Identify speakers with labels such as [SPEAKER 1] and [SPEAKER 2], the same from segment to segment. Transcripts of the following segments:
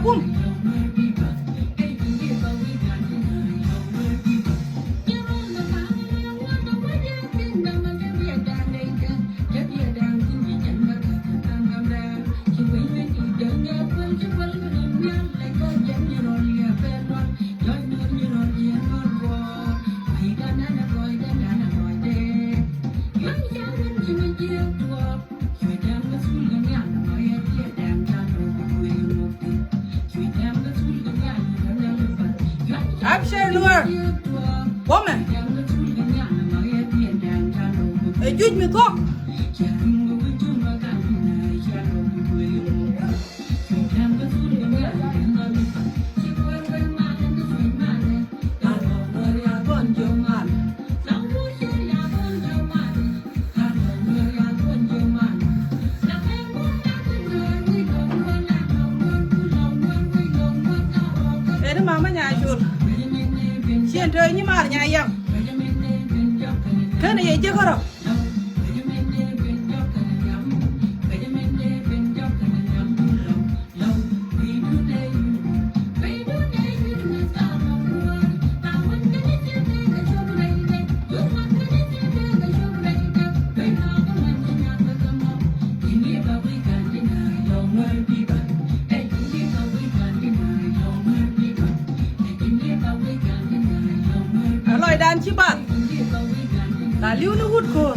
[SPEAKER 1] kum Abshir Nuer woman juj mi thok mama nhà chùa chuyện trời như mà nhà em cái này chứ có đâu đàn chi bạn là lưu nó hút khô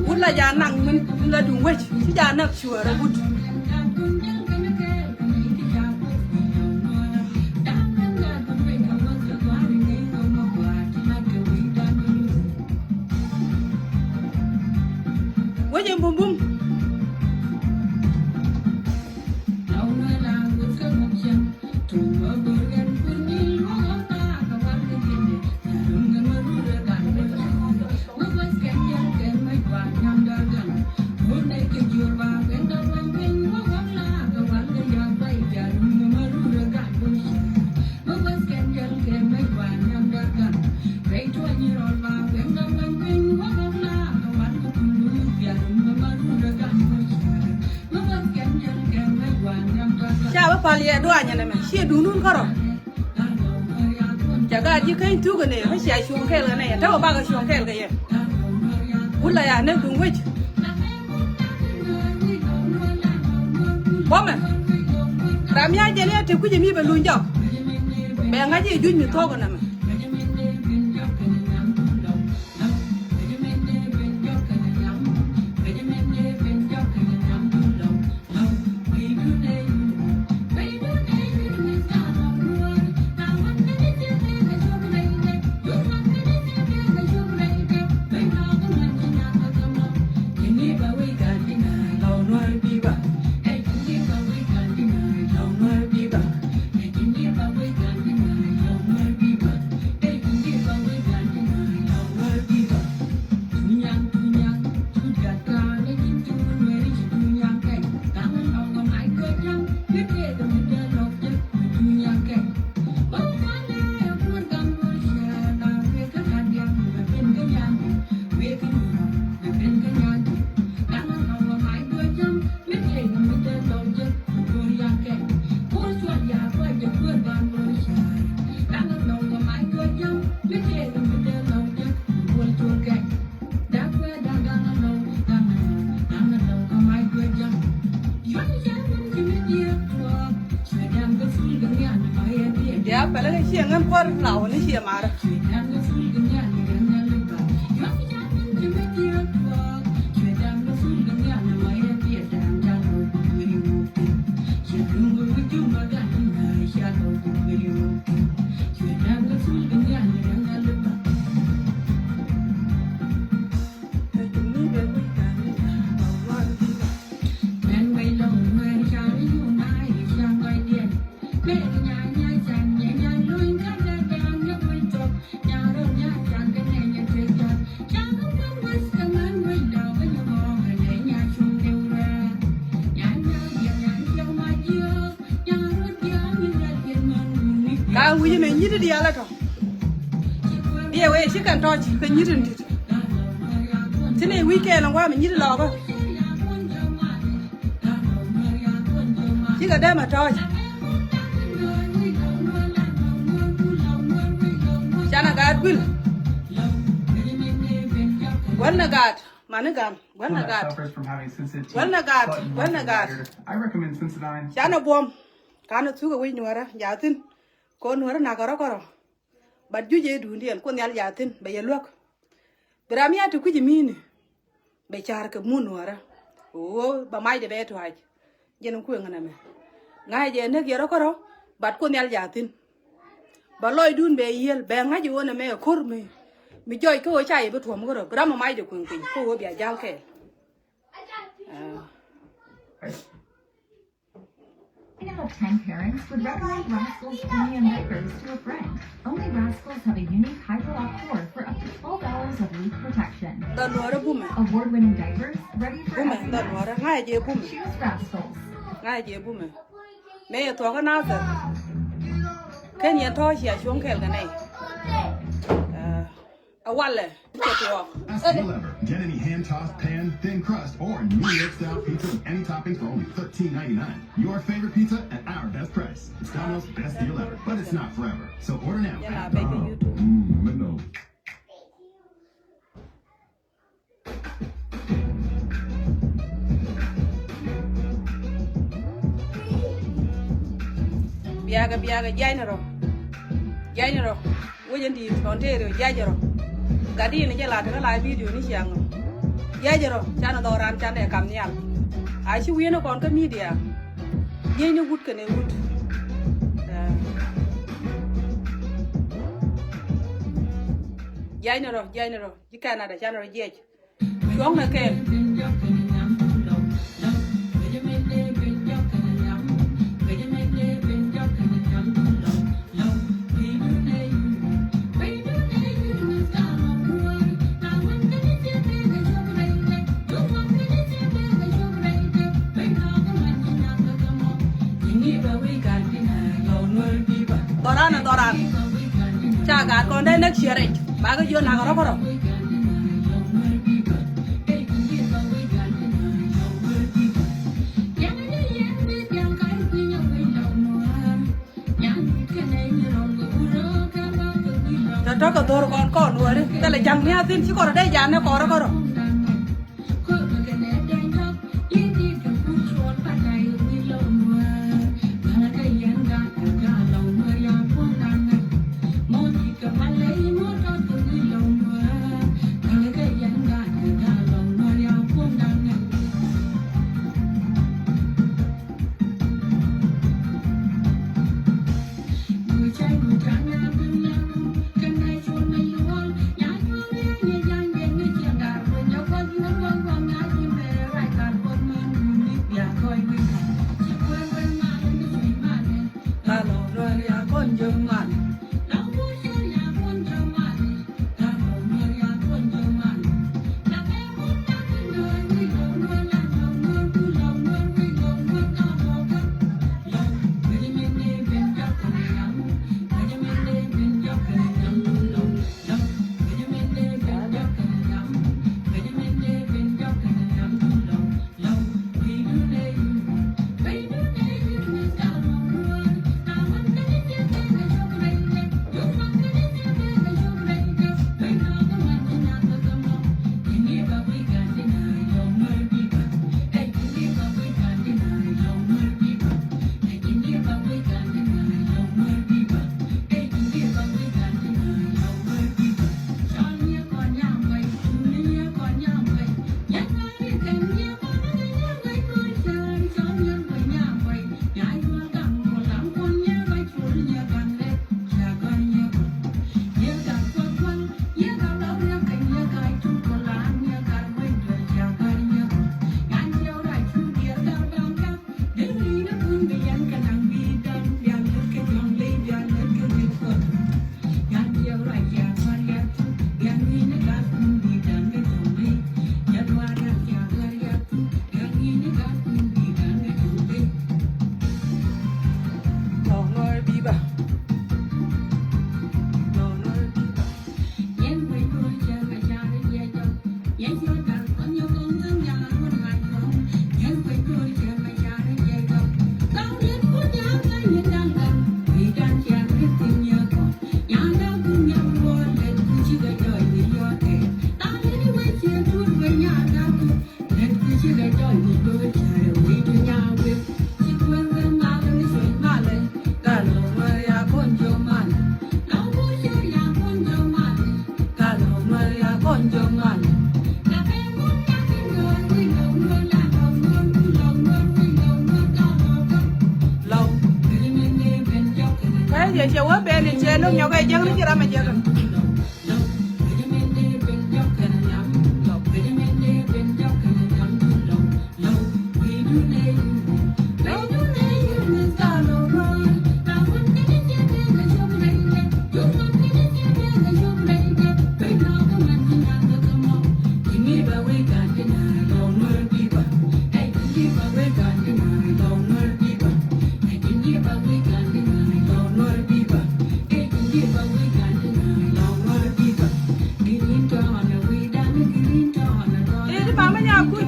[SPEAKER 1] hút là già nặng mình là đúng vậy chứ già nặng sửa là hút với gì bùm bùm chả bao nhiêu đồ ăn này mà xia đúng luôn có rồi chả cái gì cái thứ cái này phải xia xuống cái này đâu bao cái xuống cái gì bút là à nên đúng vậy bom này làm nhà chơi này thì cứ gì mi phải luôn cho bé ngay gì duy mi thô cái này mà ya pala cái chuyện ngâm con lẩu nó xỉa mà đó ka wuyi me nyidi di ala to dia we shi kan to ci kan nyidi ndi tine weekend ngwa me nyidi lo ba cái đây mà thôi cha nó gạt will quấn nó gạt mà nó gạt quấn nó gạt quấn nó gạt quấn nó gạt cha nó buông cá nó chú cái quay nuôi ra giả tin con nuôi nó nào có bắt chú dễ đủ điện con nhà giả tin bây giờ luộc bây giờ tụi cái gì bây giờ cái muốn nuôi ra ô bà mai để bé thôi giờ nó quên cái này ngay giờ nó kia có bắt con nhà giả tin bà lôi đun bé yel bé ngay chỗ này mẹ khور mi chơi cái chai bữa thuồng rồi bây giờ mà mai được quên quên cô bé giao kệ
[SPEAKER 2] I know of 10 parents would recommend Rascal's premium diapers to a friend. Only Rascals have a unique hydro-lock cord for up to 12 hours of leak protection. Award-winning diapers ready for everyone. Choose Rascals.
[SPEAKER 1] Ngay chị bố mẹ. Mẹ tôi có nào rồi. Cái nhà thôi chỉ xuống kẹo cái này. Wallet.
[SPEAKER 3] Ask the lever. Get any hand-tossed, pan, thin crust, or New York-style pizza with any toppings for only $13.99. Your favorite pizza at our best price. It's Domino's best deal ever, but it's not forever. So order now.
[SPEAKER 1] Yeah, baby, you too.
[SPEAKER 3] No.
[SPEAKER 1] Biaga, jai nero. Wajan di Ontario, jai nero. Gadi ni jela ta live video ni siang. Jai nero, chana doran chana kam nyal. Ai chi wieno kon ka media. Jai ni gut kene gut. Jai nero. Jikana da chana jai. Chuong na kel. Doran. Cha con đây next year ấy. Ba cái vô nào có. Cho cái đồ con nuôi đấy. Cái là chẳng nghe tin chỉ có ở đây dàn nó có đó. Why did you want Ben and Jen? You're going to get a jacket.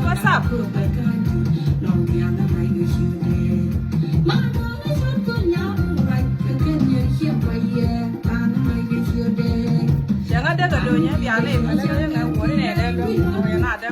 [SPEAKER 1] What's up? Jangan ada keduanya biar ni macam ni ngan boleh ni ada lo yang ada.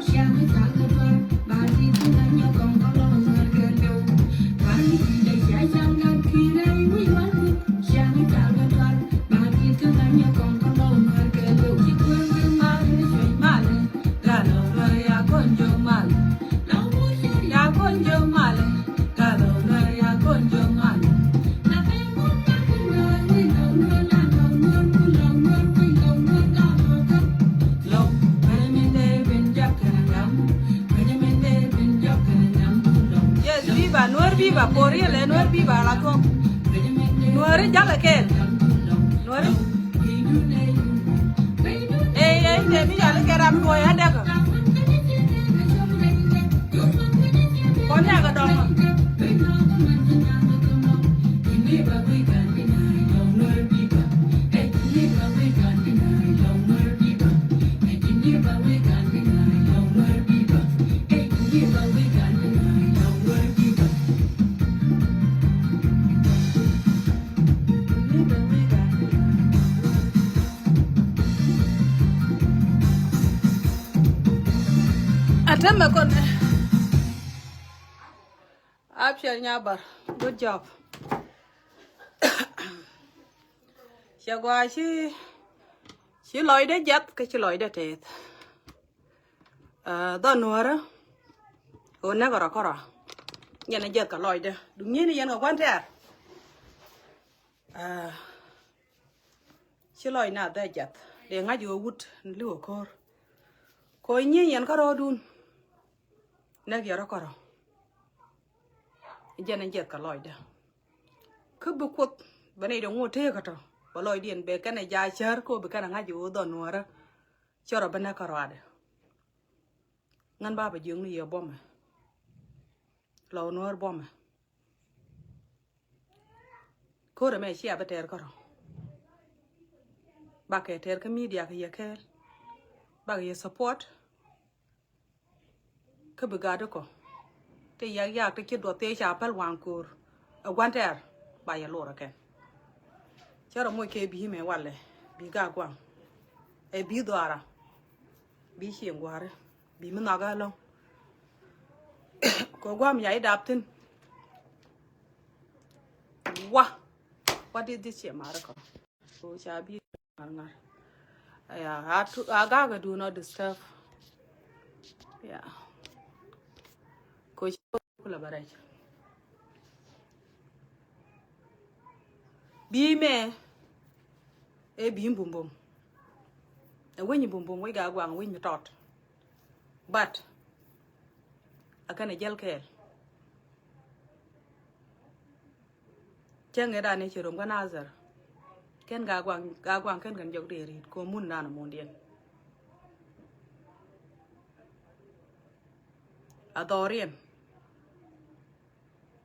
[SPEAKER 1] Nuer viva, por ahí le Nuer viva la com. Nuer ya la que. Nuer. Te mira le que ram ko ya de ko. Con ya ga dong. Atama kon. Apshel nyabar. Good job. Shagwa she loy de jet ke she loy de tet. Don nuara. O na gora kora. Yana jet ka loy de. Dungi ni yana kwanter. She loy na de jet. De nga jo wut nlu kor. Ko nyi yan karo dun. Nag yara koro. Jana jet ka loy de. Kubu kwot bane do ngote ka to. Ba loy dien be kana ja char ko be kana ngaji do nuara. Choro bana karo ade. Ngan ba ba jung ni yo bom. Lo nuar bom. Ko re me chia ba ter koro. Ba ke ter ka media ka ye kel. Ba ye support. Ka be ga ko. Te ya te ki do te cha pal wan kur. A wanter ba ya lo ra ke. Charo mo ke bi me wale. Bi ga gwang. E bi do ara. Bi chi ngware. Bi mi na ga lo. Ko gwam ya idaptin. What did this year marako? So cha bi ngar. Yeah, aga do not disturb. Yeah. Ko kula barai. Bi me e bi bum bum. E when you bum bum we ga gwang when you tot. But akana gel kel. Chang era ne chirom ga nazar. Ken ga gwang ken kan jog deri ko mun na mondien. Adorien.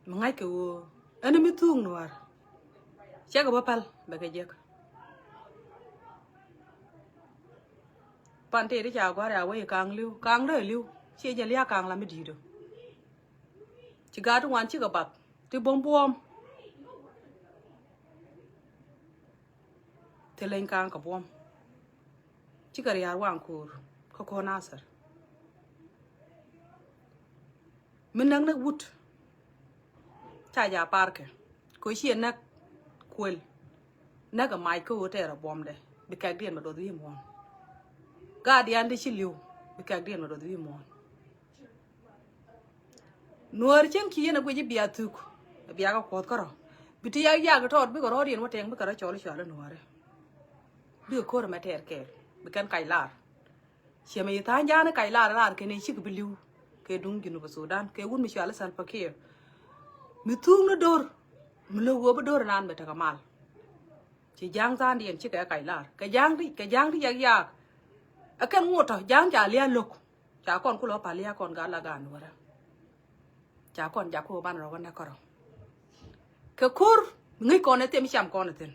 [SPEAKER 1] Mangai ko enemy tung noir. Chega bapal bagajek. Pante ri cha gwa ra we kang re liu. Che je lia kang la mi di do. Chi ga tu wan chi ga bak. Ti bom bom. Te len kang ka bom. Chi ga ya wan kur. Ko nasar. Minang na wut. Cha ja parke. Ko chi na kwel. Na ga mai ko te ra bom de. Bi ka dien ma do di mo. Ga di ande chi liu. Bi ka dien ma do di mo. Nuar chen ki na gwe biya tuk. Biya ka kot karo. biti ya ga tot bi ko rodien wateng bi ka chol chol Nuer bi ko ma ter ke bi kan kai lar che me ta ja na kai lar ke ne chi bi liu ke dung ginu ba Sudan ke gun mi chal san pakir mi tung no dor mi lo wo ba dor nan be ta kamal chỉ giang tan điện chỉ cái lar cái giang đi ya akan ngoto giang ja lia lok cha kon ku lo pa lia kon ga la ga Nuer cha kon ja ko ban ro na ko ke kur ngi kon ne tem cham kon ten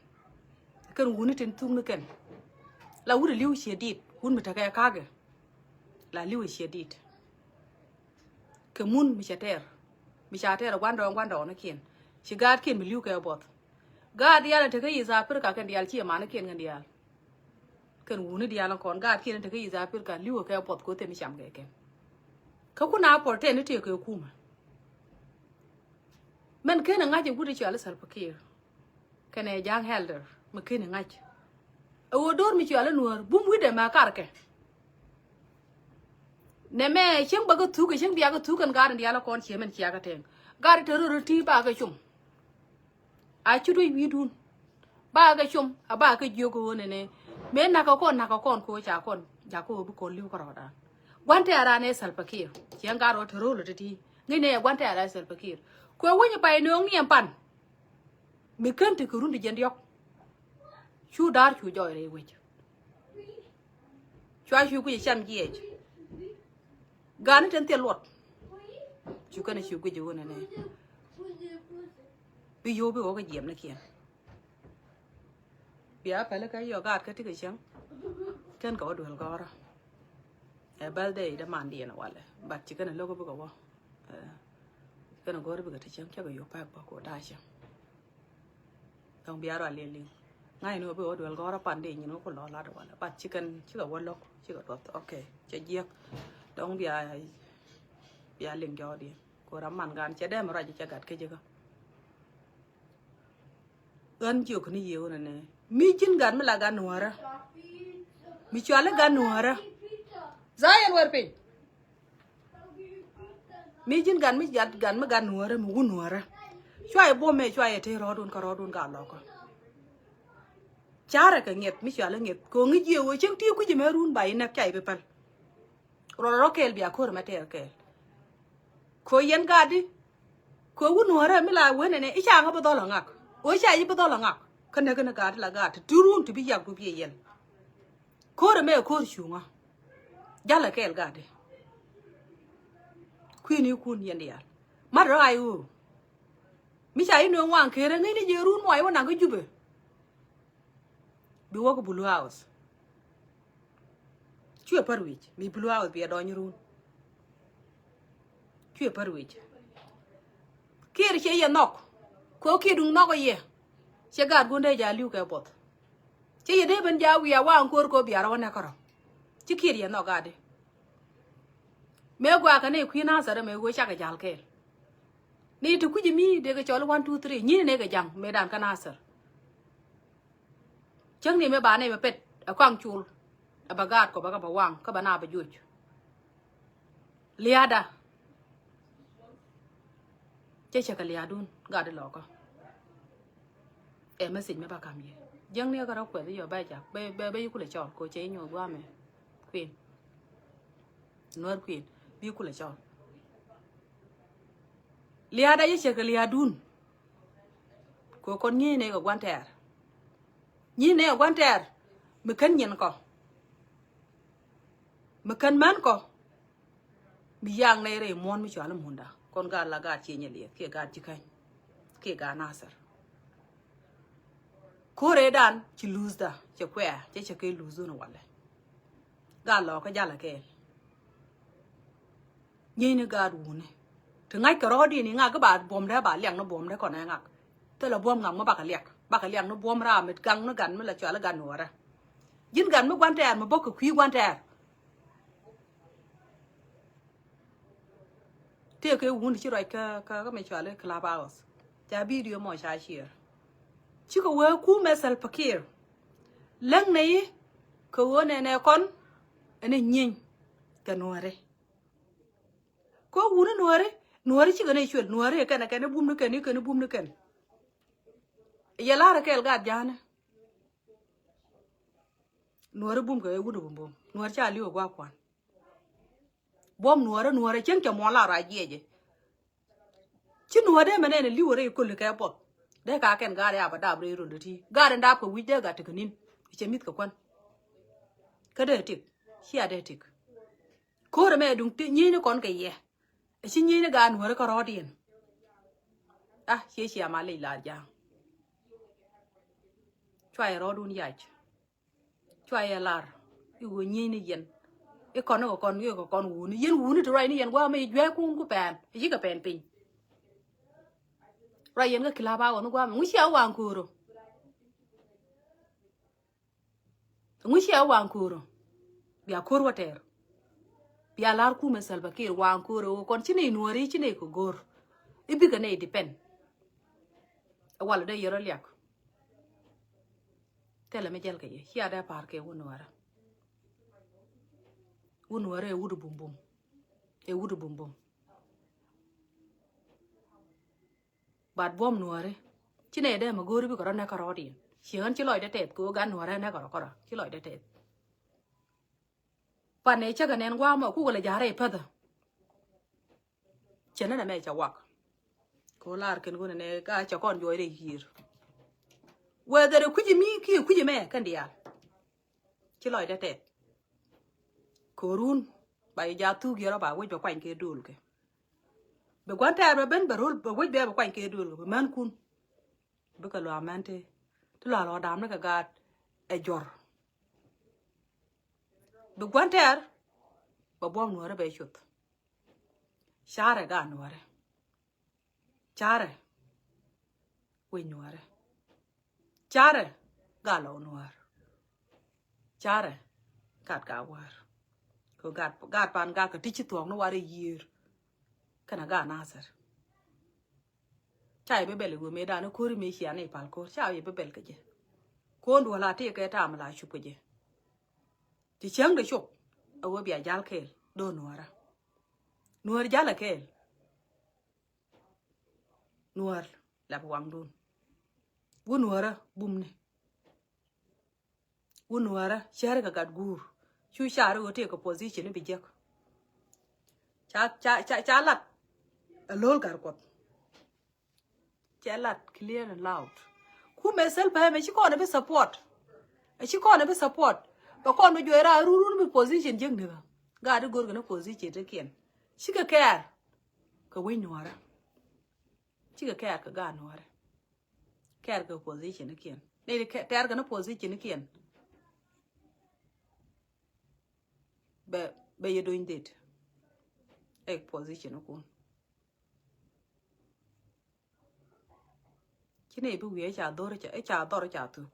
[SPEAKER 1] kan wuni ten tung ne ken la wuri liu che dit hun mi ta ka ga la liu che dit ke mun mi chater wan do na ken chi gad ken mi liu ke bot gad ya te ke iza per ka ken dial chi ma na ken ngan dial ken wuni dial kon gad ken te ke iza per ka liu ke bot ko tem cham ke ken ka ku na porte ne te ke ku ma men ken nga je gudi chal sal pakir ken e jang helder ma ken nga o dor mi chal Nuer bum wi de ma kar ke ne me cheng ba ga tu ke cheng dia ga tu kan gar dial kon che men chia ga ten gar te ru ti ba ga chum a chu wi dun ba ga chum a ba ga jo ko ne me na ka kon ko cha kon ja ko bu ko liu ko da gwante ara ne sal pakir cheng garo te ru ti ngi ne gwante ara sal pakir ko woni bay no ngi pan mi kan te kurun di jend yok chu dar chu joy re wi chu ku chan gi gan ten te lot chu kan chu ku ju ne bi yo bi o ga yem na kien bia pa la ka yo ga ka ti ke chang ken ko do ga ra e bal de da man di na wala bat chi kan lo ko ko wa kana gore bi ga ti chang ka yo pa ko da chang tong bia ra le ngai no bi o do ga ra pan de ni no ko lo la do wala bat chi kan chi ga wa lo chi ga tot okay che je tong bia ling jo di ko ra man gan che de ma ra chi gat ke je ga gan chiu khni yeu na ne mi jin gan ma la gan Nuer mi chwale gan Nuer zayen wer pe mi jin gan mi gan ma gan Nuer mu gun Nuer chwae bo me chwae te ro dun ga lo ko chara ka nget mi chwale nget ko ngi yeu cheng ti ku ji me run bai na chai be pal ro kel bia ko ma te kel ko yen gadi ko gun Nuer mi la we ne i cha ga bo do lo ngak o cha yi bo do lo ngak kana ga la ga turun ti bi yak du bi yen ko me ko shunga jala kel gadi kwini kun yen ya ma rai u mi cha yi no wan kere ngai ni je run mo ai wona ga jube bi wo ko blue house chue parwich mi blue house bi do nyurun chue parwich kere che ye nok ko ki dung nok ye che gar gunde ja liu ke bot che ye de ben ja wi wa an ko bi ara wona karo che kere ye nok gade me gwa ka ne kwina sare me go cha ga jal ke ni to kuji mi de ga chol 1 2 3 ni ne ga jang me dan kana sar chang ni me ba ne me pet a kwang chul a bagat ko ba ga ba wang ka ba na ba juj liada che cha ka liadun ga de lo ko e me sin me ba kam ye jang ne ga ro ko yo ba ja be ku le chol ko che nyo gwa me queen Nuer queen bi ku le chol liada ye che ka liadun ko kon ni ne ga gwanter ni ne gwanter me kan nyen ko me kan man ko mi yang ne re mon mi chwala munda kon ga la ga che nye le ke ga ji kan ke ga nasar ko re dan ci lose da che kwa che ke lose no wala ga lo ka jala ke ni ne ga du neถึงไงก็รอดีนี่งาก็บาดบวมได้บาดเลี้ยงnoบวมได้ก่อนนะงักแต่ละบวมงักมาบักเลี้ยงnoบวมราเม็ดกังnoกันมันละจ่อละกันหัวระยินกันเมื่อวันแต่มาบอกกับคุยวันแต่เที่ยวคือวุ่นที่ไรก็ไม่จ่อเลยคลาบาวส์จะวิดีโอหมอชาเชียร์ชิคก็ว่าคู่เมสัลพักเกอร์เรื่องนี้คือว่าเนี่ยคนอันนี้ยิงกันหัวระก็วุ่นหัวระNuer chi gane chwel Nuer kan bum ne kan bum ne kan ye lara kel gad jana Nuer bum ke wudu bum Nuer cha liwo gwa kwan bom Nuer chen ke mo la ra jeje chi Nuer de menene liwo re ko le ka pot de ka ken gad ya ba da bre ro ti gad nda ko wi de ga teknin che mit ko kwan ka de tik chi ade tik ko re me dung ti nyi ni kon ke ye chi nyi ni ga Nuer ko ro dien ah chi ma le la ja chwa ro dun yach chwa ye lar iwo nyi ni yen e kon wu ni yen to right ni yen wa me jwe ku pen yi ka pen pin right yen ga kila ba wonu gwa mu shi awa nkuro bia kor water bia lar ku me salba kir wa nkuro kon chine Nuori chine ko gor ibi ga ne depend wala de yero lyak tele me jel ke ye ya da par ke Nuora e wudu bum bum bad bom Nuore chine de ma gor bi ko na ka rodi chian chi loy de tet ko gan Nuora na ko chi loy de tet pane cha ga nen gwa ma ku le jare pada chena na me cha wak ko lar ken gune ne ka cha kon joy de hir whether kuji mi ki kuji me kan dia chi loy de tet korun bai ja tu gira ba we ba kwan ke dul ke be gwanta ba ben barol ba we be ba kwan ke dul be man kun be ka lo amante to lo dam na ka ga e jor be gwanta ba bom Nuora be chut share ga Nuora chare we Nuora chare ga lo Nuor chare kat ga war ko gad pan ga ka tichi tuong no ware yir kana ga nasar chai be bel go me da no kori me hia ne pal ko chai be bel ke je ko ndo la te ke ta mala shu ke je ti chang de shop awo bia jal kel do Nuor jala kel Nuor la wang dun wu Nuora bum ne wu Nuora share ka gad gur chu share o te ko position bi jek cha lat a lol gar kot cha lat clear and loud ku me sel pa me chi ko na be support ba ko no joira rurun bi position jeng ne ga de gor ga na position te ken chi ka care ka we Nuora chi ka care ka ga Nuora care ka position ken ne care ga na position ken be you doing that a position ko chine bu wi cha dor cha tu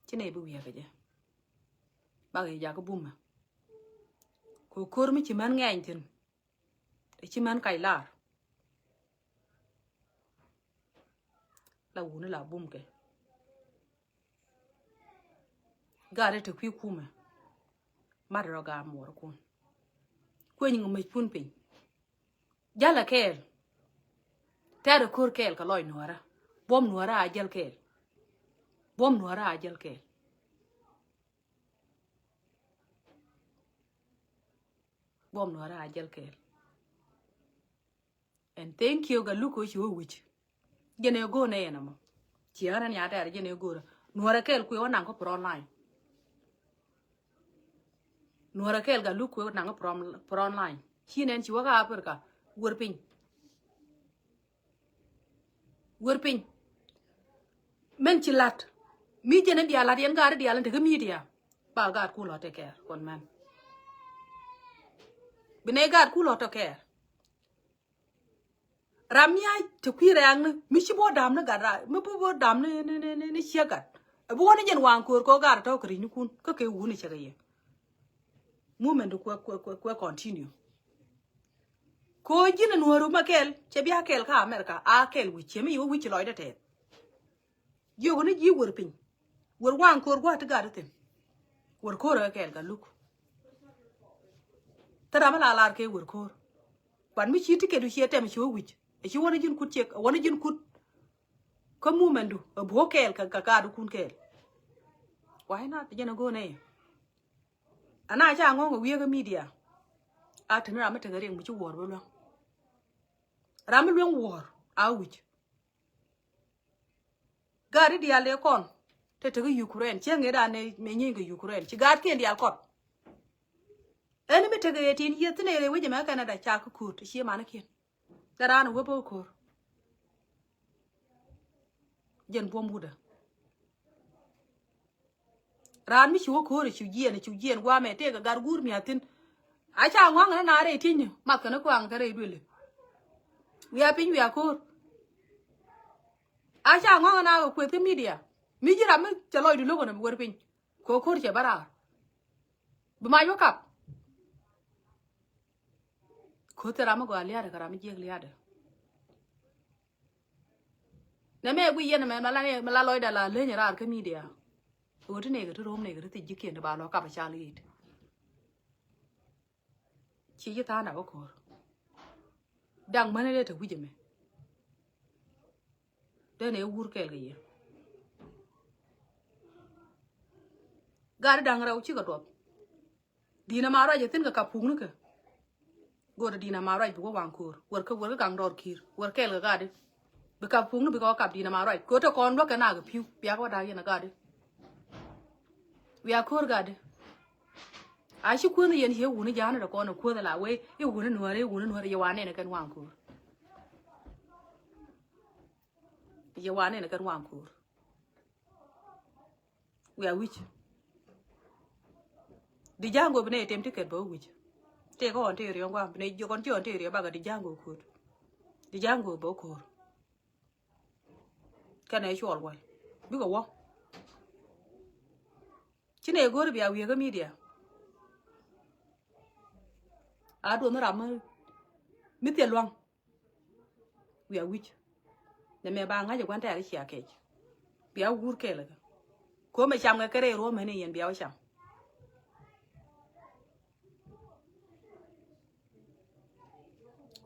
[SPEAKER 1] chine bu wi ga je ba ga ja ko buma ko kor mi chi man ngain tin e chi man kai lar la wuna la bum ke gare te kwi kuma madro ga mor kun ko ni ngum pun pin jala kel tare kor kel ka loy Nuora bom Nuora a jel kel bom Nuora a jel kel bom Nuora a jel kel and thank you ga luko shi wuch gene go ne yana mo ci ana nya tare gene go Nuora kel ku wona ko pro online Nuora kel ga luko na ko pro online chinen ci waga afrika wurpin men ci lat mi jene dia lat yen gar dia lan te media ba gar ku lo te ker kon man bine gar ku lo to ker ramya te kwire yang mi ci bo dam na gara mi bo dam ne chegat bo woni jen wan ko gar to kri ni kun ko ke wuni che ye moment ko continue ko jina Nuoru makel che bia kel ka America a kel wi che mi yo wi che loy de te yo ne ji wor pin wor wan ko gwa ta gar tin wor ko ra kel ga luk tara mala lar ke wor ko ban mi chi ti ke du che tem chi wi e chi wona jin kut che wona jin kut ko mu mendu bo kel ka du kun kel why not jena go ne ana cha ngo wi ga media a tin ra ma ta gare mu ci wor bo lo ram lu wor a wuj gari dia le kon te ga Ukraine chenge da ne me nyi ga Ukraine ci gar ken dia kon eni mi te ga yetin yetne le wije ma Canada cha ku kut shi ma na ken dara no bo ko jen bom buda ran mi chu ko re chu jien wa me te ga gar gur mi atin a cha ngwa na re tin ma ka na kwang ka re dule wi a pin wi a ko a cha ngwa na ko te media mi jira mi cha loy du logo na wor pin ko che bara bu ma yo kap ko te ra ma go alia ga ra mi je lia de na me wi yen me la loy da la le nya ra ka media o te ne ga rom ne ga te ji ken da ba lo ka ba cha li chi ji ta na ko dang ma ne te wi je me de ne wur kel ga ye gar dang ra chi ga top dina ma ra je tin ga ka pung ne ka go da dina ma ra bu wang kur wor ka gang dor kir wor kel ga de be ka pung be ka dina ma ra ko to kon lo ka na ga piu bia ko da ye na ga de wi a kur ga de a shi ko ne yen he wu ne ja na da ko na ko da la we e wu ne no re ye wa ne na kan wang kur ye wa ne na kan wang kur wi a wich di jango bne tem ticket bo wich te ko on te ri ngwa bne jo kon ti on te ri ba ga di jango ko di jango bo ko kana e chol wal bi go wo chine go bi a wi ga media a do no ram mi te luang wi a wich ne me ba nga je kwan ta ri chia ke bi a gur ke la ko me cham ga kare ro me ne yen bi a cham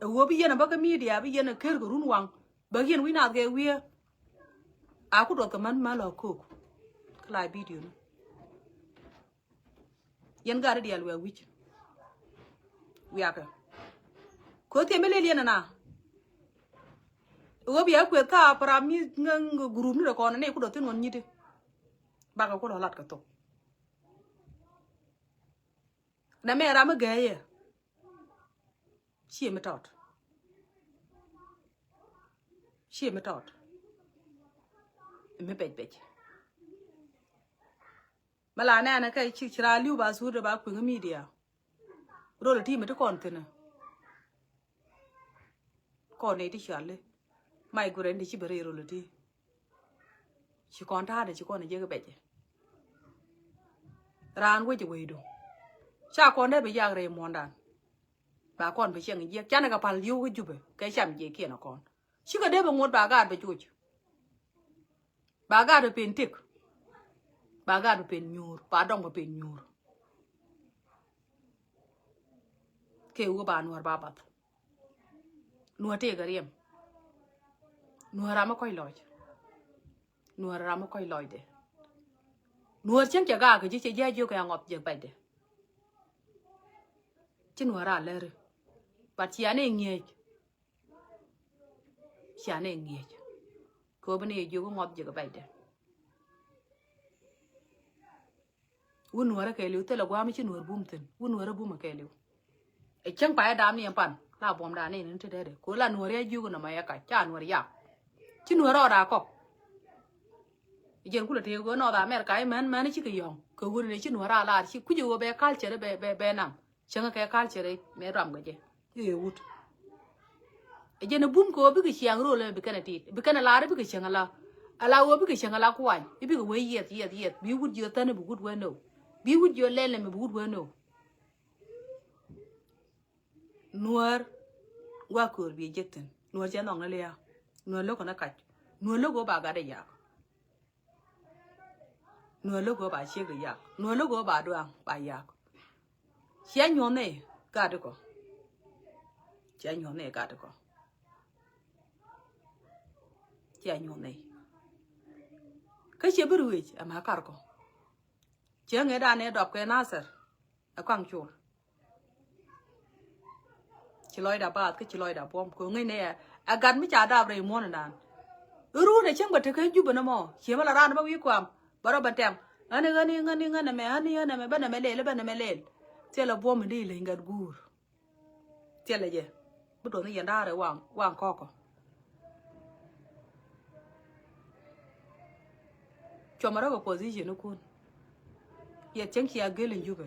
[SPEAKER 1] wo bi yen ba ka media bi yen ker go run wang ba yen wi na ge wi a ku do ka man ma lo ko kla video no yen ga di al we wich wi aka ko te mele yen na wo bi a ku ka para mi ngang group ni ko na ne ku do tin won nyite ba ka ko lo lat ka to na me ra ma ga ye She me tot. Me bej. Mala na na kai chi chira liu ba su da ba ku media. Role ti me to kon tena. Ko ne ti chale. Mai gure ndi chi bere role ti. Chi kon ta de chi kon je ga bej. Ran we je we do. Cha kon de be ya re mondan. Bà con phải xem cái cha này gặp phải liu cái chụp cái chạm gì kia nó con chứ cái đấy mà muốn bà gạt phải chui bà gạt được tiền tick bà gạt được tiền nhur bà đông được tiền nhur kêu bà nuôi bà bắt nuôi tê cái em nuôi ra mà coi lòi đấy nuôi chẳng chả gà cái chứ chỉ dây vô cái ngọc giờ bạch đấy chứ nuôi ra lơ rồi but she ane ngiej ko bane jogo ngob je ga bayde won wara kay liw tele gwa mi ci nuor bumten won wara buma kay liw e chang pa dam ni pan la bom da ne nin te de ko la nuor ya jogo na ma ya ka cha nuor ya ci nuor ora ko jen kula te go no da america ay man ci ka yong ko won ne ci nuor ala ci ku jogo be culture be nam changa kay culture me ram ga je ye wut e jena bum ko bi ki chiang ro le bi kana ti bi kana la bi ki chiang ala wo bi ki chiang ala kwan bi ki we yet bi wut yo tane bu wut we no bi wut yo lele me bu wut we no nuor wa ko bi jekten nuor ja nong le ya nuor lo ko na ka nuor lo go ba ga de ya nuor lo go ba che ga ya nuor lo go ba do ba ya xian yo ne ga de ko Chia nhỏ này cả được không? Chia nhỏ này cái chia bự ruồi em hả caro chia nghe đàn này đọc cái nasser ở quảng châu chỉ lôi đã bát cái chỉ lôi đã bom cô nghe nè à gan mới trả đáp rồi mua nè đàn ru này chẳng bật cái chú bên mò chia mà là ra nó bao nhiêu quam bảo bạn tem anh mẹ bên này lên chia là bom mình đi lên gạt gur chia là gì bữa đó nó hiện ra rồi quàng co cho mà đó có position nó côn giờ chẳng chia ghê lên giúp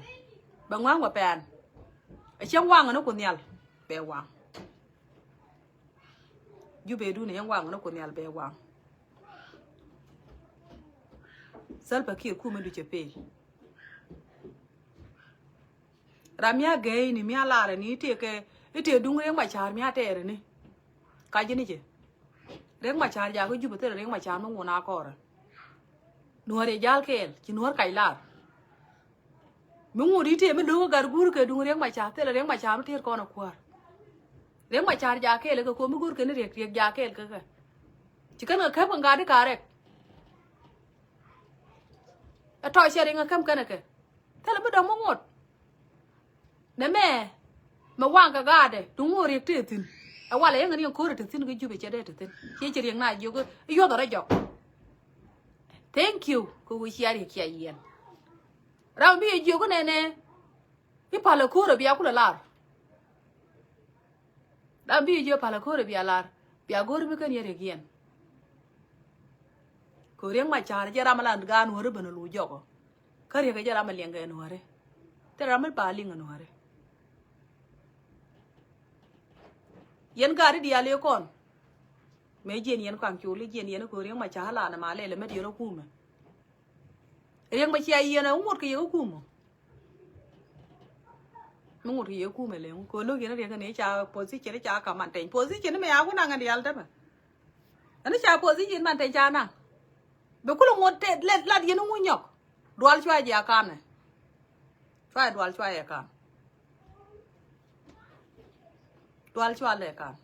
[SPEAKER 1] bằng ngoan và bèn ở trong quàng nó còn nhal bè quàng giúp đu này trong quàng nó còn nhal bè quàng sal pa kia kuma du chepe ramya gay ni mya la ni ite dung reng ma char mya te re ni ka ji ni je reng ma char ja ko ju bete reng ma char mo ngona ko ra nuore jal kel ci nuor kai lar mu ngudi te me do gar gur ke dung reng ma char te reng ma char te ko na kwar reng ma char ja kel ko mu gur ke ni rek ja kel ka ci kan ka ban ga de ka rek a toy sharing a kam kana ke tala bu do mo ngot ne me ma wanga ga de du ngori te tin a wala yang ni ko re te tin ga jube che de te tin che che riang na yo go yo do ra jo thank you ko wi share ki ayen ra bi yo ko ne ki pala ko re bia ku la lar da bi yo pala ko re bia lar bia gor bi kan yere gien ko riang ma char je ramalan ga no re bana lu jogo kare ga je ramal yang ga no re te ramal pa ling no re yen gari dia le kon me jen yen kwang chu le jen yen ko riang ma cha la na ma le me di ro ku me riang ma cha yen na umot ke yo ku mo mu ri yo ku me le ko lo yen riang ne cha position cha ka man ten position me ya ku na nga dial ta ba ana cha position man ten cha na be ku lo ngot te let lat yen ngu nyok dwal chwa ja kan ne chwa dwal chwa ya kan dwal chwa le kan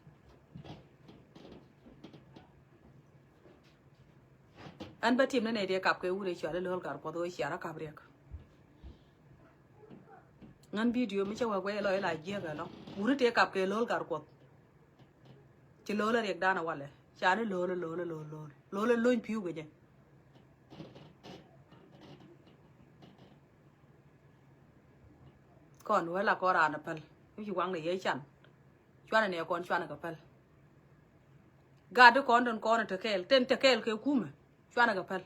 [SPEAKER 1] an ba tim ne de kap ke ure chwa le lol gar ko do chara kap rek ngan video mi chawa gwe lo la je ga lo ure te kap ke lol gar ko ci lol rek dana wale cha ne lol lo piu ge je còn với là có ra nó pel như quăng này ấy chẳng cho này con cho này cái pel gà đứa con đòn con nó tên kel cái cú mà cho này cái pel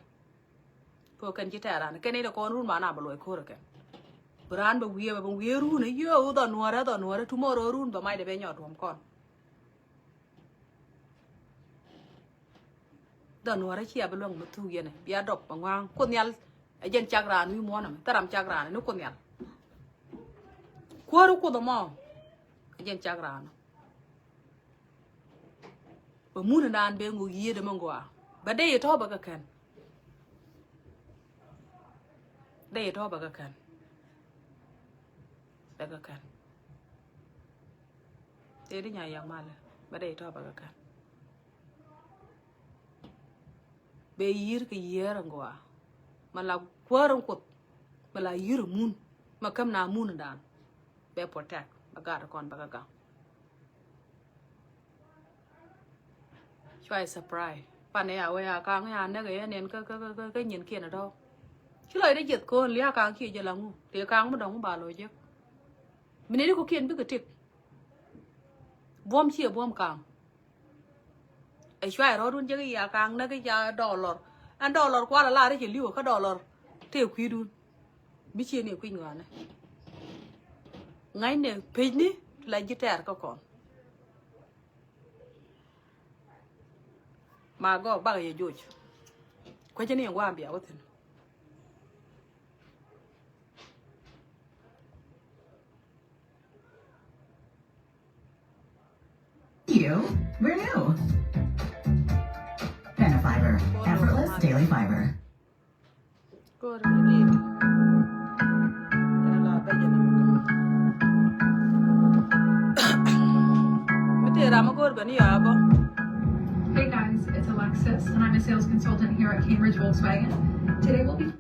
[SPEAKER 1] thôi cần chỉ trả ra cái này là con run mà nào mà lôi khô rồi cái brand bằng bia run này yo đòn nuora tomorrow run và mai để bé nhỏ đuông con đòn nuora chia bên luồng một thu kia này bia độc bằng ngoan con nhal dân chắc ra nuôi món này ta làm chắc ra này nó con nhal Kuaru ko dama ajen chagrano ba muna dan be ngo yede mangwa ba de to ba kan de to ba kan daga kan de di nya yang mala ba de to ba kan be yir ke yera ngwa mala kuaru ko mala yir mun makam na mun dan be protect bagar kon bagaga choi surprise pan ne ya we ya ka nga ne ge nen cái nhìn kia nào đâu chứ lời đấy giật cô lia càng kia giờ là ngu thì càng mới đóng bà lôi chứ mình đi có kiên biết cái tip bom chia bom càng ấy choi rồi luôn chứ cái ya càng nó cái ya dollar ăn dollar qua là đấy chỉ liu cái dollar theo quý đun biết chia này quý người này ngay nè page ní là chỉ trả có còn mà có bao giờ vui quay cho nên qua biểu thế
[SPEAKER 2] You, we're new. Fiber, effortless daily fiber.
[SPEAKER 1] Good, indeed.
[SPEAKER 4] Hey guys, it's Alexis.
[SPEAKER 2] Ellis, and I'm a sales consultant here at Cambridge Volkswagen. Today we'll be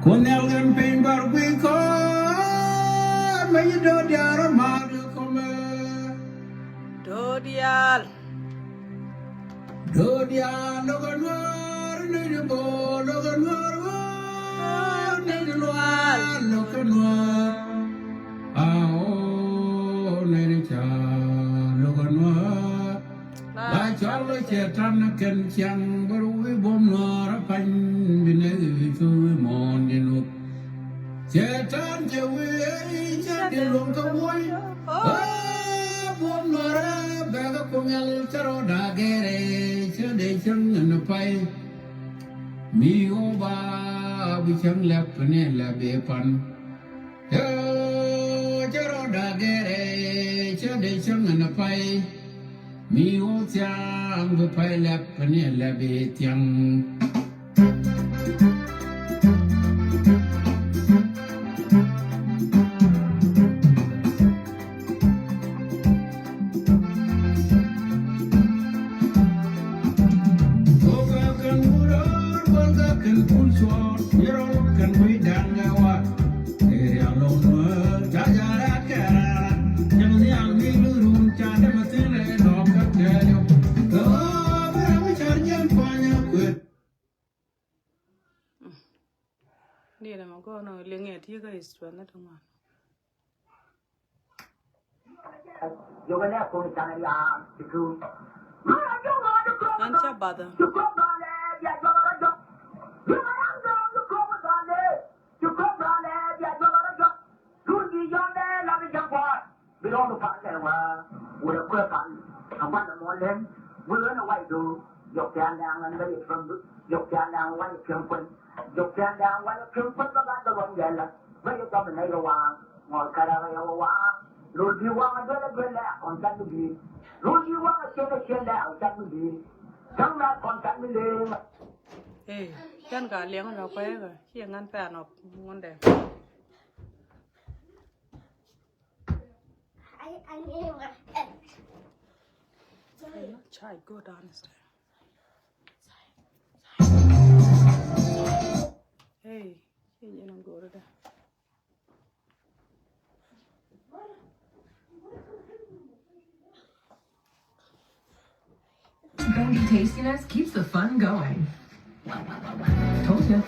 [SPEAKER 4] Kunelgan pain bar we call may you do the armada come
[SPEAKER 1] Dodial.
[SPEAKER 4] do the loganwar need bo loganwar need loal loganwar ah need cha loganwar la charlo chetan ken chang baru we bom nor pan bine chu mon dinu chetan je we de long ka boy bom nor ba ga kumel charo da gere che de chung na pai mi o ba bi chang lap ne la be pan charo da gere che de chung na pai mi o chang bu pai lap ne la be tiang Oga kan murar bolga kan pulsor yero kan we dangawa ere alon jajara kara yang yang mi lurun chade matene no ka telo to ba mi charjan panya kwet
[SPEAKER 1] Ni là mà có nó liên hệ thì cái chuyện đó thôi mà.
[SPEAKER 5] Yo voy a contar ya, chico.
[SPEAKER 1] Anh chắc bà đó.
[SPEAKER 5] Rồi đi qua mà đưa lẹ còn chắc cái gì, rồi đi qua mà chơi lẹ còn chắc cái gì, chẳng là còn chắc cái gì mà.
[SPEAKER 1] Ê, chân cả liếng nó quay rồi, khi ngăn phải nó ngon đẹp. Try go downstairs. Hey, you don't go to that.
[SPEAKER 2] Bambi tastiness keeps the fun going. Told you.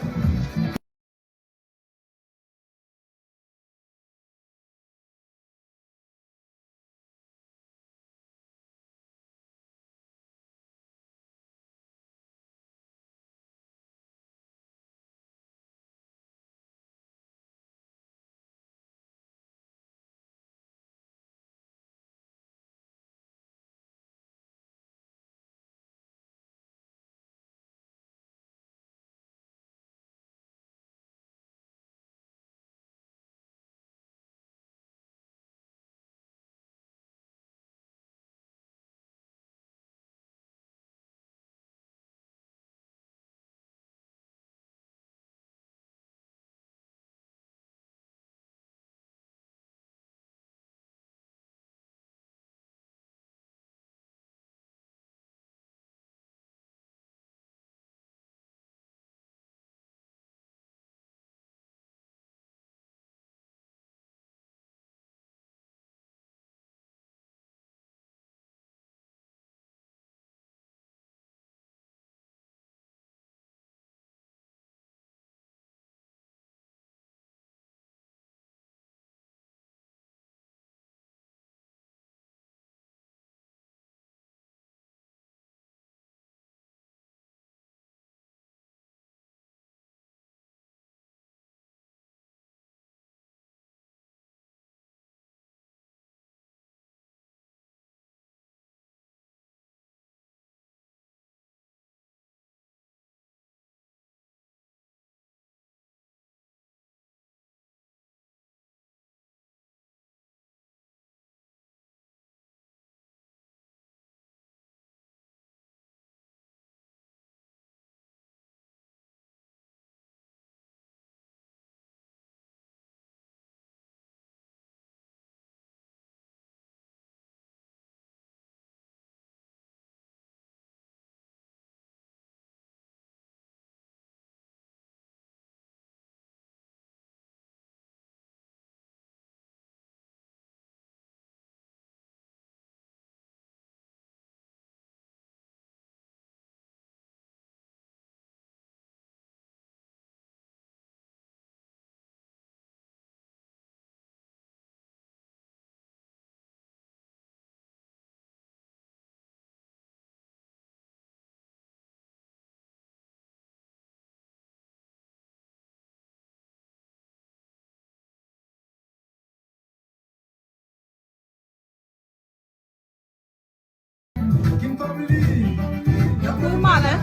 [SPEAKER 1] Yo kui male.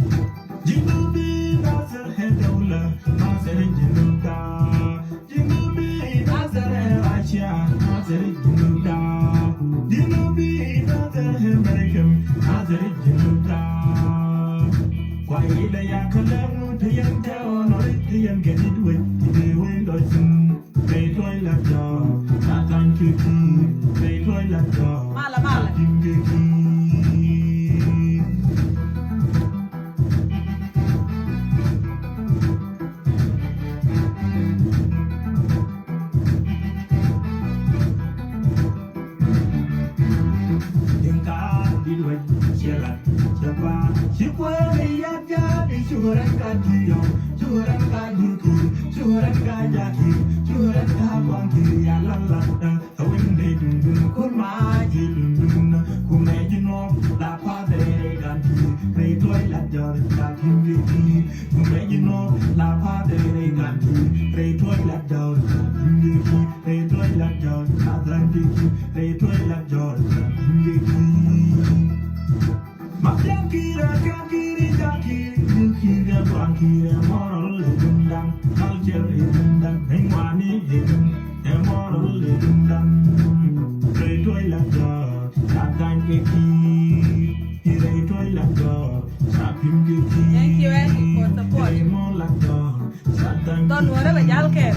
[SPEAKER 1] Thank you for support. Don't worry about y'all care.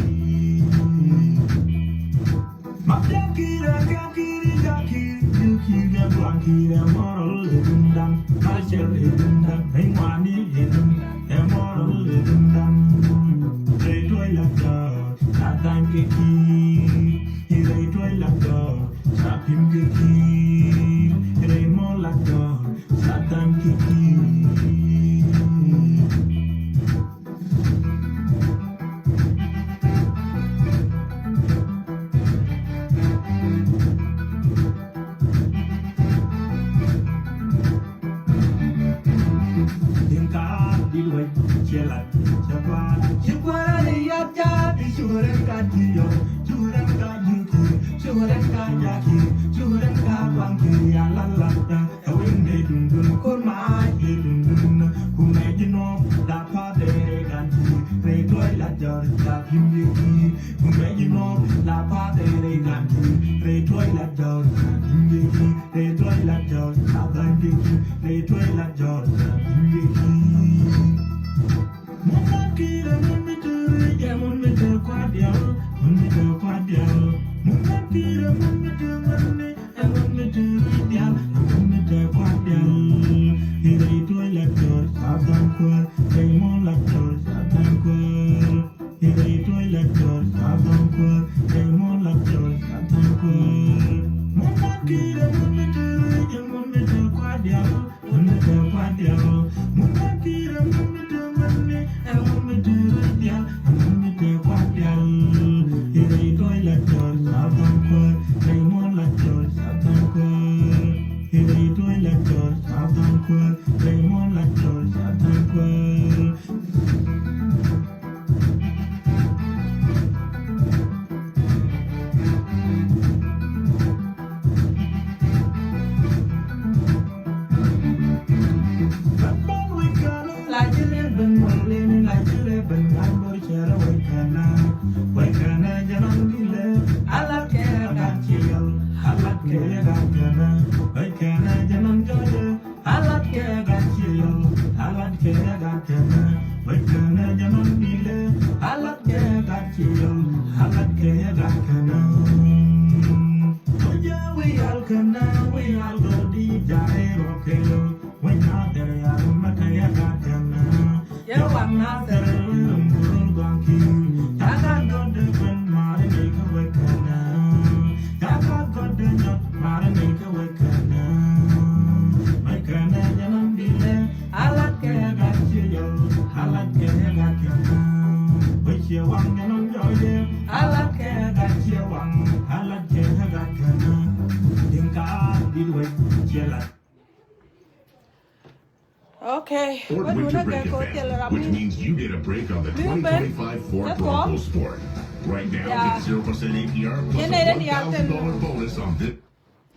[SPEAKER 1] Okay.
[SPEAKER 3] Or winter break event, which means you get a break on the 2025 Ford Bronco Sport. Right now, get 0% APR plus a $1,000 bonus on this.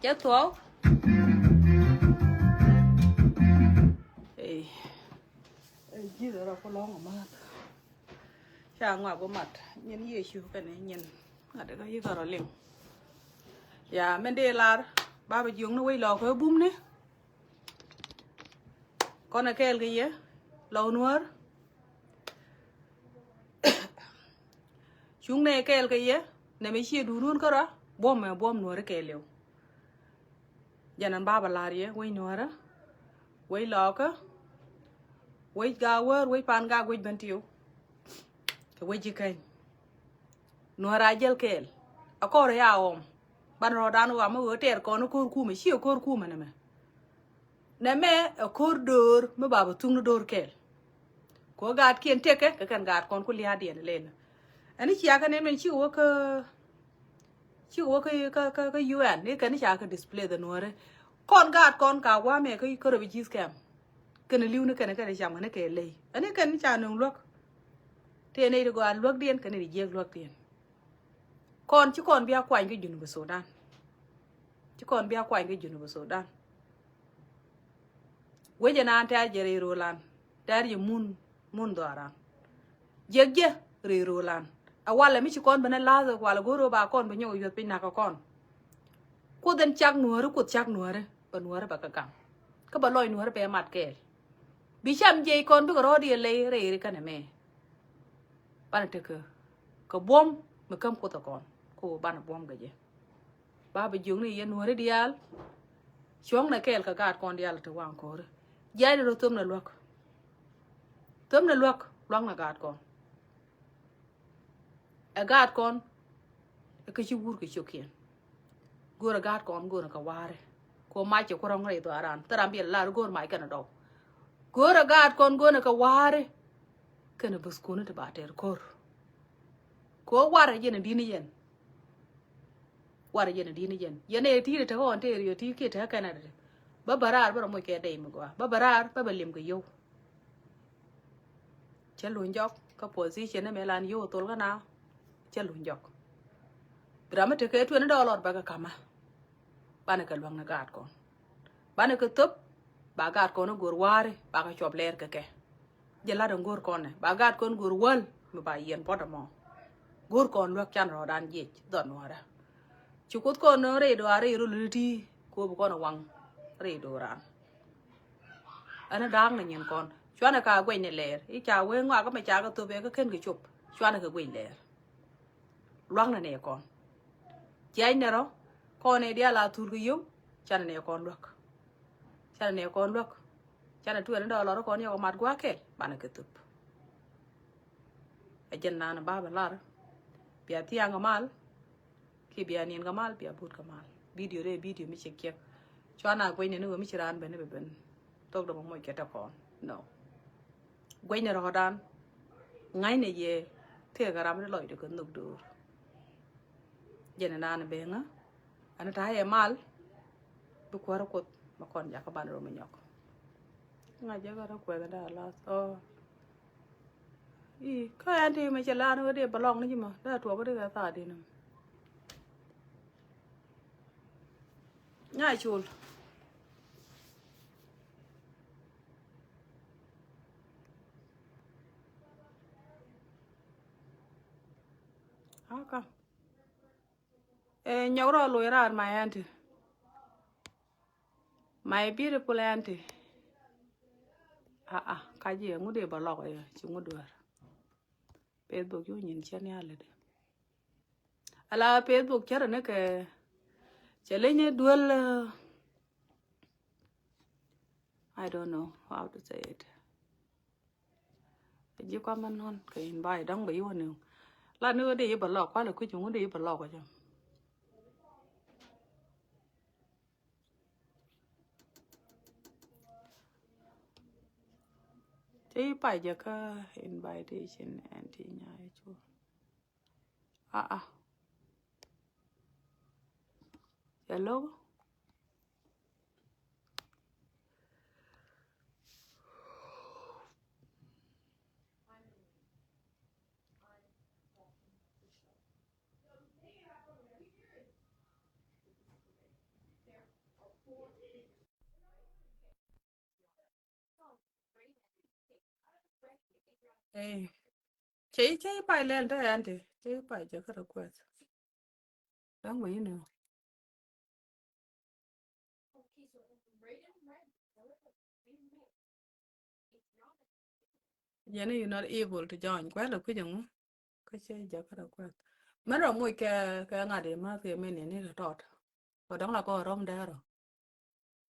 [SPEAKER 1] Chết thuốc. Ê, chứ rồi có lon ở mặt. Chả ngoài bộ mặt, nhìn gì xíu cái này nhìn, ở đây có gì cả rồi liền. Ya, mình đi là ba bà dưỡng nó quay lò khơi bún nè. Con này kêu cái gì? Lầu Nuer. Chúng này kêu cái gì? Này mấy chia đủ luôn cơ đó. Bom mà bom Nuer kêu liu. Giờ nên ba bà là gì? Quay Nuer á. Quay lò cơ. Quay gà quơ, quay pan gà, quay bên tiêu. Cái quay gì kênh. Nuer á gel kêu. À có rồi à ông. Bạn rồi đàn ông mà vừa trẻ con nó cور cu mà xíu cور cu mà nè mẹ. Nè mẹ ở cور đor mà bà tung nó đor kêu. Có gạt kiên tê cái cần gạt con cũng lia điện lên. Anh ấy chỉ cái này mình chịu cái UN này cái này chỉ cái display the Nuer. Con gạt con cả qua mẹ cái rồi bị scam. Cái này lưu nó cái này chẳng cái cái lấy. Anh ấy cái này chả nung luộc. Thế này được gọi luộc điện cái này giết luộc điện. Con chứ còn bia quanh cái dùng của số đan. Chứ còn bia quanh cái dùng của số đan. Với giờ nan ta giờ rồi lan. Ta đi mun doaran. Jegje riro lan. Awala mi chikon bana lazo wala goro ba kon banyo yot pin naka kon. Ko den chak Nuer ko chak Nuer ba Nuer ba kakam. Ka ba loy Nuer pe mat kel. Bi cham je kon bi ro di le re kana me. Bana teke. Ka bom me kam ko ta kon. Ko bana bom gaje. Ba ba jung ni yen Nuer dial. Chong na kel ka gat kon dial to wan ko. Jai ro tum na lok. Tôm là luộc, loang là gạt con. À gạt con, cái chú vua cái chú kia. Gua là gạt con, gua là cái vare. Cô mai chú cô rong này tôi aran, ta làm việc là gua mai cái nào đâu. Gua là gạt con, gua là cái vare. Cái này bớt cô nó thì bà trẻ cor. Cô vare gì này đi này yên. Vare gì này đi này yên. Yên này thì để thằng thế rồi thì kia thằng cái này. Bà barar bà mỗi cái đây mà qua. Bà barar bà liềm cái yêu. Chết luôn dọc, cái position này mẹ làm yêu tôi cái nào, chết luôn dọc. Bây giờ cái chuyện đó lọt bà cái mà, bà này cái luang nó gạt con, bà này cái tấp, bà gạt con nó gor ware, bà cái chop ler cái, giờ là đồng gor con này, bà gạt con gor wal, mà bà yên pot mà, gor con luộc chan rồi đan gì, đòn nó ra, chú cốt con nó rề đồ rề rồi đi, cô bố con nó quăng, rề đồ ran, anh nó đang là nhìn con. Cho nó cả quên này lẻ, ý chào quên ngoại có mày chào cái tôi về cái khen cái chụp, cho nó cái quên lẻ, loang này nè con, chị anh nè đó, con này đi là thua cái yếu, cho nên nè con luộc, cho nên nè con luộc, cho nên tôi đến đó là nó con nhiều mặt quá kẹt, bạn này cái tụp, ở trên nào nó ba bên lá đó, bia tiang cái mal, khi bia niên cái mal, bia bút cái mal, video đây video mới check check, cho nó quên này nữa mới chỉ ra bên này bên, tôi đâu mọi cái đó con, no. Quay này rồi đan, ngay này về, thì cái làm nó lợi được cái nụ được, giờ này anh bé ngá, anh thấy em mal, bữa qua rồi cột, mà còn giá các bạn rồi mình nhóc, ngay giờ cái đó quay cái đó là, cái anh thì mày chỉ là nó để balong nữa chứ mà, đó là thua cái cái ta đi nè, ngay chul. Come. Nyoro loira my auntie. My beautiful auntie. Kaji ngude balok ya, chunguduar. Facebook yo nyin chani alede. Ala Facebook chara ne ke challenge dual I don't know how to say it. Ji kwa man non ke invite dong bi wonu. La nữa đi bật lọc quá là cứ chúng đi bật lọc rồi chứ. Thế phải giờ cái invitation anti nhảy chú. Hello. eh che pa le ta ante che pa je ka request dang we know you know you're not able to join kwa lo ku jong ka che je ka request mà rồi mùi cái ngà đi mà thì mình này là trọt và đó là có rong đá rồi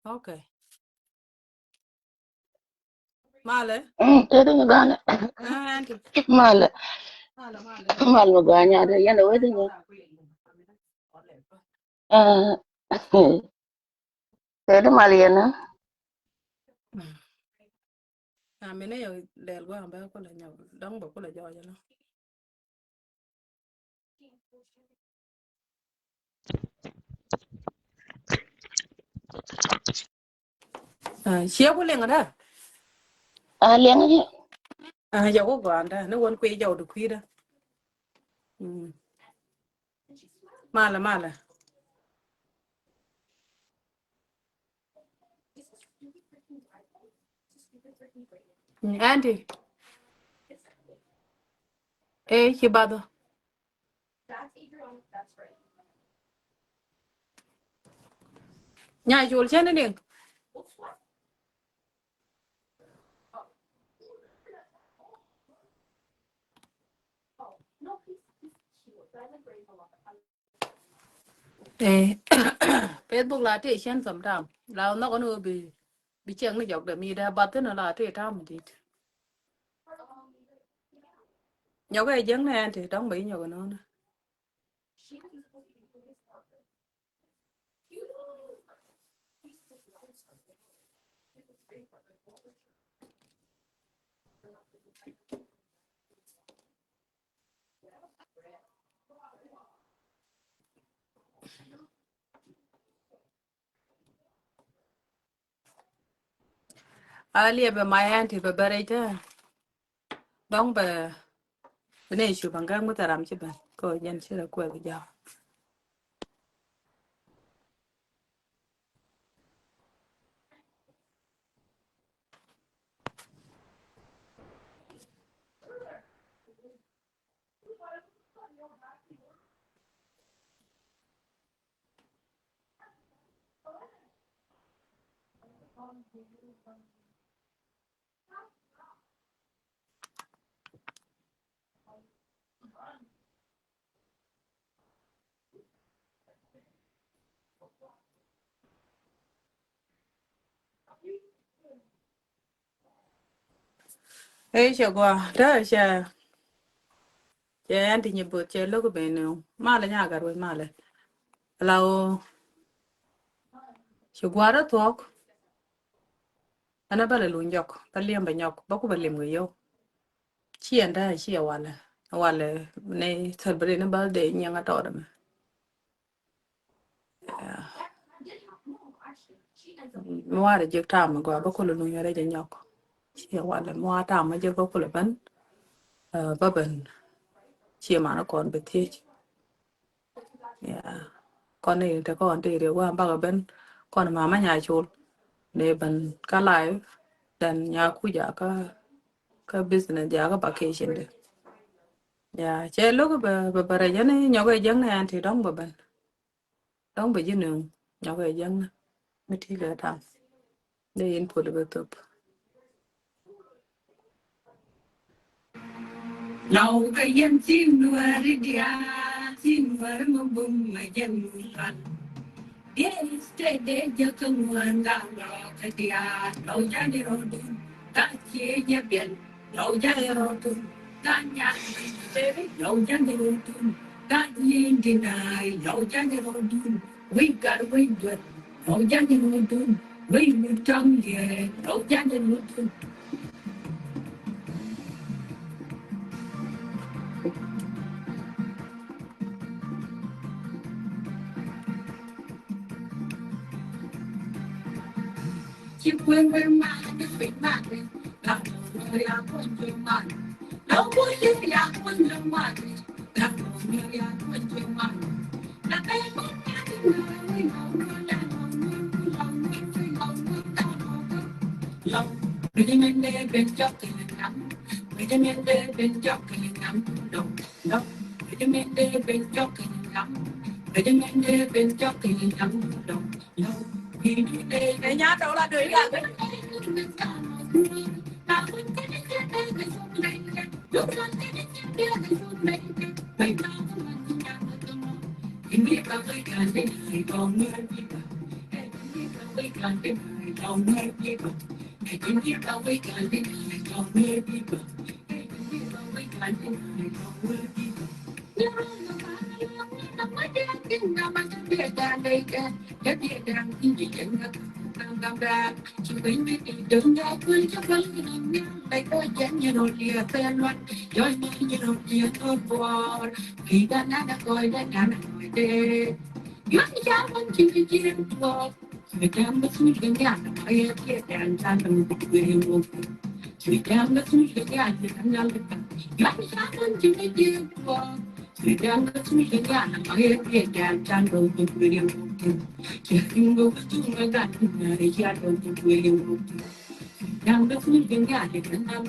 [SPEAKER 1] ok mà lấy
[SPEAKER 6] Tede ngana
[SPEAKER 1] anh thì
[SPEAKER 6] mal
[SPEAKER 1] mà
[SPEAKER 6] mal maganya da yana wedi nya. Eh tede mal yana.
[SPEAKER 1] à mình này giờ đèn qua ba có là nhau đóng bộ có là do cho nó à xéo có liền ở đó
[SPEAKER 6] Liang ji.
[SPEAKER 1] à giờ có quản đó nó quên quay dầu được khi đó mà là anh thì ê khi ba đó nhà chuột trên đấy đi ê Facebook là thế trên sầm đam là nó có nơi bị chèn nó dọc để mi ra bắt nó là thế tham gì nhau cái giống này anh thì đóng bị nhau cái nó ali be mai anh thì be bere ta đóng be này chụp bằng cái mới làm chứ bạn coi dân sẽ là quay cái giờ ê chờ qua đó chờ chờ anh thì nhập bữa chờ lúc cái bên nào mà là nhà cả rồi mà là lâu chờ qua đó thuộc anh ấy bảo là luôn nhọc ta liêm bài nhọc bác cũng phải liêm người yêu chi anh ta chi à này thật bữa nó bảo để nhà ngã tọt mà mua để giật tham mà qua bác cũng là luôn nhớ đây nhọc chi à mua tham mà giật bác cũng là bắn bắp bên chi mà nó còn bị thiệt con này thì con thì điều qua bác ở bên con mà nhà chôn để bên cá lại dan nhà khu nhà ka business ja ka vacation de ya che lo ba bara jane nyoga jang na anti dong ba ban dong ba jinu nyoga jang mi ti ga tam de in pol ba top
[SPEAKER 7] lâu cái dân chim nuôi đi chim nuôi mà bung mà dân nuôi yes để cho con nguồn gạo đó cái dia lâu ra đi rồi ta chia nhà biển lâu ra đi rồi ta nhà lâu ra đi rồi ta nhìn đi này lâu ra đi rồi we got we good lâu ra đi rồi we muốn trong địa lâu ra đi rồi chỉ quên quên mà nó bị mà làm người làm quên quên mà đâu có gì làm quên quên mà làm người làm quên quên mà là cái mất cái người lòng đừng nên bên chót thì nắng จะมีเดินเป็นจอกกันน้ำดงดงจะมีเดินเป็นจอกกันน้ำจะมีเดินเป็นจอกกันน้ำดงดงพี่ดูเดินในญาติเราละด้วยกันยิ่งเรียกเราด้วยกันเป็นไอ้กองเงินพี่ก็ด้วยกันเป็นไอ้กองเงินพี่ก็ยิ่งเรียกเราด้วยกันเป็นไอ้กองเงินพี่ก็ยิ่งเรียกเราด้วยกันเป็นไอ้กองเงินพี่ก็ยิ่งเราเราไม่ได้กินเราไม่ได้เบียดกันเลยกันจะเบียดกันยิ่งยิ่งยิ่งกันตามแบบชีวิตไม่ได้เดินได้เพื่อจะไปยังไงไปก็ยังยืนเรียเป็นวันย้อนมายืนเรียตัวปวดพี่ด้านนั้นคอยได้กันหน่อยเด็กย้อนยาวมันจริงจริงตัวชีวิตยังไม่สุดยังยากไม่เทียบกันฉันต้องไปเรียนรู้ชีวิตยังไม่สุดยังยากยังนั่งกันย้อนยาวมันจริงจริงตัวชีวิตยังไม่สุดยังยากไม่เทียบกันฉันต้องไปเรียนรู้Jangan cuma gantung dari jatuh tujuh yang rugi. Yang berfungsi ada dengan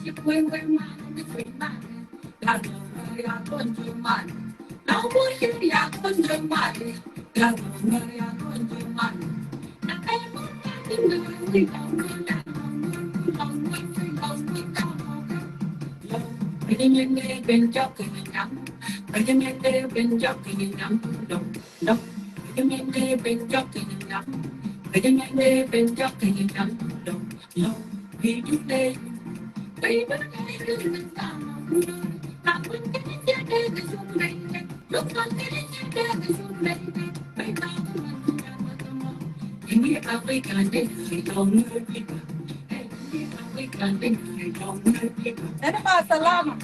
[SPEAKER 7] siapa yang mana mana. Kalau saya pun cuma, kalau saya pun cuma, kalau saya pun cuma. Nak emang tinggal di dalam Hãy bên chóp cái nắm, hãy bên chóp cái nắm, đồng đồng. Hãy bên chóp cái nắm, hãy bên chóp cái nắm, đồng đồng. Vì chúng đây, đây vẫn cái thứ mình ta mong muốn. Ta vẫn cái chết đây cái xuống đây, lúc con cái chết đây cái xuống đây. Bây giờ mình đang ở trong mong, hãy biết ta với cả đây người đầu người biết. Ano ba? Salamat.